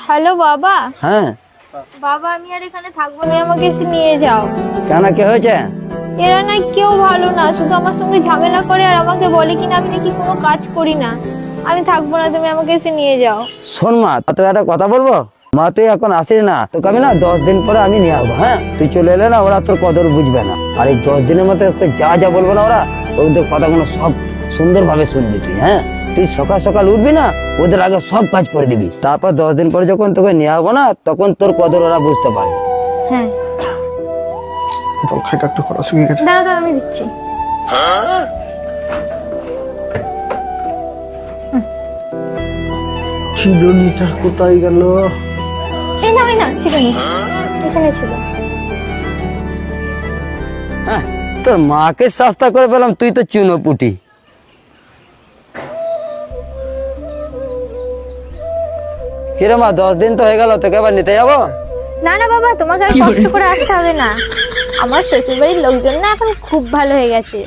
Hello বাবা। হ্যাঁ বাবা আমি আর এখানে থাকবো না, আমাকে এসে নিয়ে যাও। কেন, কি হয়েছে? এরা না কেউ ভালো না, শুধু আমার সঙ্গে ঝামেলা করে আর আমাকে বলে কিনা আমি নাকি কোনো কাজ করি না। আমি থাকবো না, তুমি আমাকে এসে নিয়ে যাও। শোন মা, তোকে একটা কথা বলবো। মা তুই এখন আসিস না, তোকে আমি না 10 দিন পরে আমি নিয়ে আসবো। হ্যাঁ তুই চলে এলে না ওরা তোর কদর বুঝবে না। আর এই 10 দিনের মধ্যে তোকে যা যা বলবো না ওরা, ওদের কথাগুলো সব সুন্দরভাবে শুনবি তুই। হ্যাঁ তুই সকাল সকাল উঠবি না, ওদের আগে সব কাজ করে দিবি। তারপর 10 দিন পরে যখন তোকে নিয়ে আসবো না, তখন তোর কদর ওরা বুঝতে পারবে। হ্যাঁ জল খাইটা একটু খরা শুকিয়ে গেছে। দাঁড়া দাঁড়া, আমি দিচ্ছি। চিরুনিটা কোথায় গেল? এই না চিকেন এখানে ছিল। হ্যাঁ তোর মাকে সস্তা করে পেলাম, তুই তো চুনোপুটি। কিরে মা, 10 দিন তো হয়ে গেল, তোকে আবার নিতে যাবো? না না বাবা, তোমাকে আর কষ্ট করে আসতে হবে না। আমার শ্বশুর বাড়ির লোকজন না এখন খুব ভালো হয়ে গেছে।